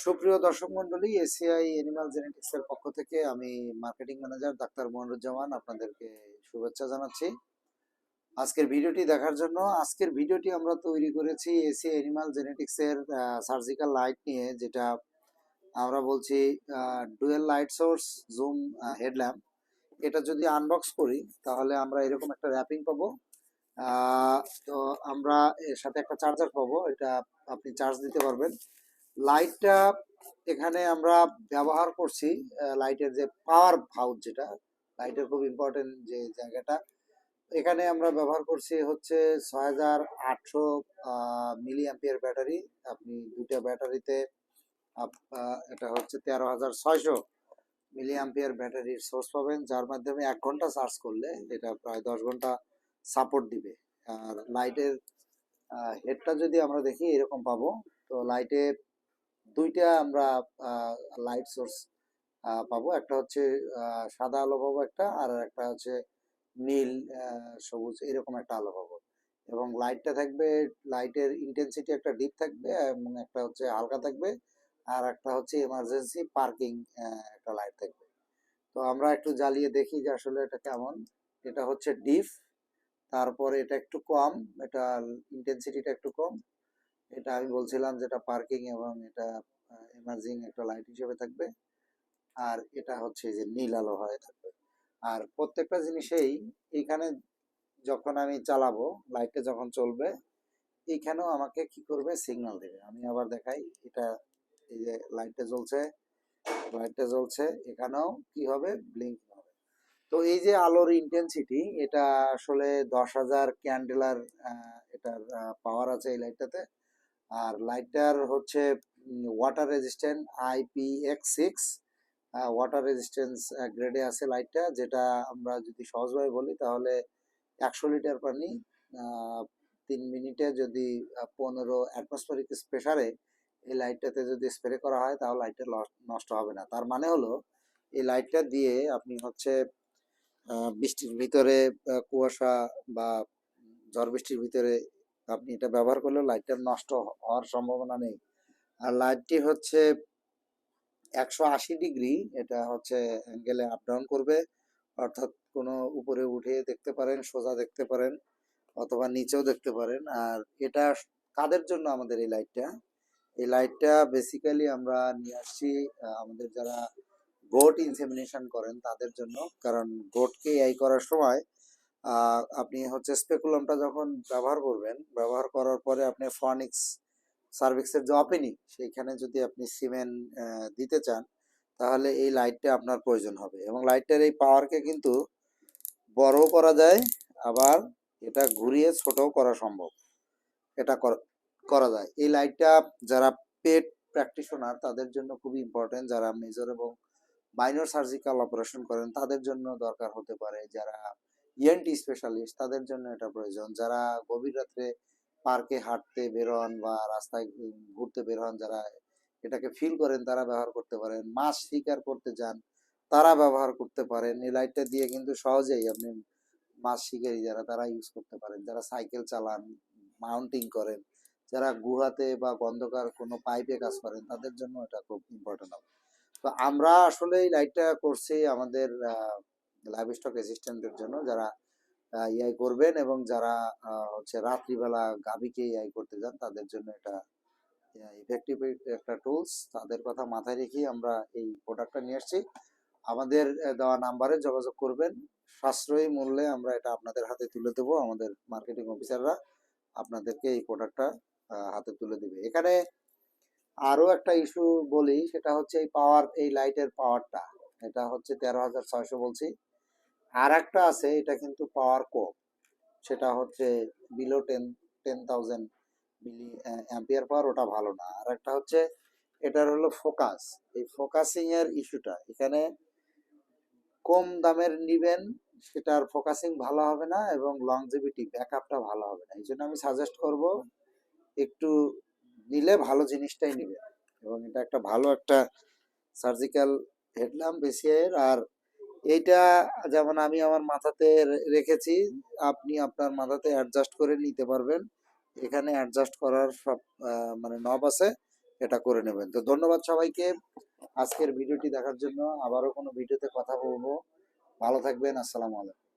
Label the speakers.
Speaker 1: সুপ্রিয় দর্শক মন্ডলী, এসিআই এনিম্যাল জেনেটিক্স এর পক্ষ থেকে আমি মার্কেটিং ম্যানেজার ডাক্তার মনিরুজ্জামান আপনাদেরকে শুভেচ্ছা জানাচ্ছি আজকের ভিডিওটি দেখার জন্য। আজকের ভিডিওটি আমরা তৈরি করেছি এসিআই এনিম্যাল জেনেটিক্স এর সার্জিক্যাল লাইট নিয়ে, যেটা আমরা বলছি dual light source zoom headlamp. এটা যদি আনবক্স করি তাহলে আমরা এরকম একটা র্যাপিং পাবো। তো আমরা এর সাথে একটা চার্জার পাবো, এটা আপনি চার্জ দিতে পারবেন। লাইটটা এখানে আমরা ব্যবহার করছি, লাইটের যে পাওয়ার হাউস, যেটা লাইটের খুব ইম্পর্টেন্ট যে জায়গাটা, এখানে আমরা ব্যবহার করছি হচ্ছে 6800 মিলি অ্যাম্পিয়ার ব্যাটারি। আপনি দুইটা ব্যাটারিতে এটা হচ্ছে 13600 মিলি অ্যাম্পিয়ার ব্যাটারির সোর্স পাবেন, যার মাধ্যমে 1 ঘন্টা চার্জ করলে এটা প্রায় 10 ঘন্টা সাপোর্ট দিবে। আর লাইটের হেডটা যদি আমরা দেখি এরকম পাবো। তো লাইটে দুইটা আমরা লাইট সোর্স পাবো, একটা হচ্ছে সাদা আলো পাবো একটা, আর একটা হচ্ছে নীল সবুজ এরকম একটা আলো পাবো। এবং লাইটটা থাকবে, লাইটের ইন্টেন্সিটি একটা ডিপ থাকবে এবং একটা হচ্ছে হালকা থাকবে, আর একটা হচ্ছে এমার্জেন্সি পার্কিং একটা লাইট থাকবে। তো আমরা একটু জ্বালিয়ে দেখি যে আসলে এটা কেমন। এটা হচ্ছে ডিপ, তারপরে এটা একটু কম, এটা ইন্টেন্সিটিটা একটু কম। এটা আমি বলছিলাম যেটা পার্কিং, এবং এটা এমার্জিং একটা লাইট হিসেবে থাকবে। আর এটা হচ্ছে যে নীল আলো হয়ে থাকবে। আর প্রত্যেকটা জিনিসেই এখানে যখন আমি চালাবো, লাইটটা যখন চলবে, এইখানেও আমাকে কি করবে, সিগন্যাল দেবে। আমি আবার দেখাই, এটা এই যে লাইটটা জ্বলছে, লাইটটা জ্বলছে, এখানেও কি হবে, ব্লিঙ্ক হবে। তো এই যে আলোর ইন্টেন্সিটি, এটা আসলে 10,000 ক্যান্ডেলার এটার পাওয়ার আছে এই লাইটটাতে। আর লাইটটার হচ্ছে water resistant IPX6 water resistance গ্রেডে আছে লাইটটা, যেটা আমরা যদি সহজভাবে বলি তাহলে 100 লিটার পানি 3 মিনিটে যদি 15 অ্যাটমসফেরিক প্রেসারে এই লাইটটাতে যদি স্প্রে করা হয় তাহলে লাইটটা নষ্ট হবে না। তার মানে হলো এই লাইটটা দিয়ে আপনি হচ্ছে বৃষ্টির ভিতরে, কুয়াশা বা ঝড় বৃষ্টির ভিতরে আপনি এটা ব্যবহার করলে লাইটটা নষ্ট হওয়ার সম্ভাবনা নেই। আর লাইটটি হচ্ছে 180 ডিগ্রি, এটা হচ্ছে অ্যাঙ্গেলে আপ ডাউন করবে, অর্থাৎ কোনো উপরে উঠে দেখতে পারেন, সোজা দেখতে পারেন, অথবা নিচেও দেখতে পারেন। আর এটা কাদের জন্য আমাদের এই লাইটটা? এই লাইটটা বেসিক্যালি আমরা নিয়ে আসছি আমাদের যারা গোট ইনসেমিনেশন করেন তাদের জন্য। কারণ গোটকে এই করার সময় আপনি হচ্ছে স্পেকুলামটা যখন ব্যবহার করবেন, ব্যবহার করার পরে আপনি ফনিক্স সার্ভিক্সের যে ওপেনিং, সেইখানে যদি আপনি সিমেন্ট দিতে চান তাহলে এই লাইটটা আপনার প্রয়োজন হবে। এবং লাইটটার এই পাওয়ারকে কিন্তু বড়ও করা যায়, আবার এটা ঘুরিয়ে ছোটও করা সম্ভব। এটা করা যায়। এই লাইটটা যারা পেট প্র্যাকটিশনার তাদের জন্য খুবই ইম্পর্টেন্ট, যারা মেজর এবং মাইনর সার্জিক্যাল অপারেশন করেন তাদের জন্য দরকার হতে পারে, যারা ইএনটি স্পেশালিস্ট তাদের জন্য এটা প্রয়োজন, যারা গভীর রাত্রে পার্কে হাঁটতে বের হন বা রাস্তায় ঘুরতে বের হন, যারা এটাকে ফিল করেন তারা ব্যবহার করতে পারেন, মাছ শিকার করতে যান তারা ব্যবহার করতে পারেন। এই লাইটটা দিয়ে কিন্তু সহজেই আপনি মাছ শিকারী যারা তারা ইউজ করতে পারেন, যারা সাইকেল চালান, মাউন্টিং করেন, যারা গুহাতে বা গন্ধকার কোনো পাইপে কাজ করেন তাদের জন্য এটা খুব ইম্পর্টেন্ট হবে। তো আমরা আসলে এই লাইটটা করছি আমাদের লাইভ স্টক অ্যাসিস্ট্যান্টদের জন্য, যারা ইয়াই করবেন, এবং যারা হচ্ছে রাত্রিবেলা গাভীকে ইয়াই করতে যান তাদের জন্য এটা ইফেক্টিভ একটা টুলস। তাদের কথা মাথায় রেখেই আমরা এই প্রোডাক্টটা নিয়ে এসেছি। আমাদের দেওয়া নাম্বারে যোগাযোগ করবেন, সাশ্রয়ী মূল্যে আমরা এটা আপনাদের হাতে তুলে দেবো। আমাদের মার্কেটিং অফিসাররা আপনাদেরকে এই প্রোডাক্টটা হাতে তুলে দেবে। এখানে আরো একটা ইস্যু বলি, সেটা হচ্ছে এই পাওয়ার, এই লাইটের পাওয়ারটা, এটা হচ্ছে 13,600 বলছি। আর একটা আছে, এটা কিন্তু পাওয়ার কম, সেটা হচ্ছে বিলো 10,000 মিলি অ্যাম্পিয়ার পাওয়ার, ওটা ভালো না। আর একটা হচ্ছে এটার হলো ফোকাস, এই ফোকাসিং এর ইস্যুটা এখানে। কম দামের নিবেন সেটার ফোকাসিং ভালো হবে না এবং লংজিভিটি ব্যাকআপটা ভালো হবে না। এই জন্য আমি সাজেস্ট করব একটু নিলে ভালো জিনিসটাই নিবে। এবং এটা একটা ভালো একটা সার্জিক্যাল হেডল্যাম্প এসিআইয়ের। আর এইটা যেমন আমি আমার মাথাতে রেখেছি, আপনি আপনার মাথাতে অ্যাডজাস্ট করে নিতে পারবেন। এখানে অ্যাডজাস্ট করার সব মানে নব আছে, এটা করে নেবেন। তো ধন্যবাদ সবাইকে আজকের ভিডিওটি দেখার জন্য। আবারও কোনো ভিডিওতে কথা বলবো। ভালো থাকবেন। আসসালামু আলাইকুম।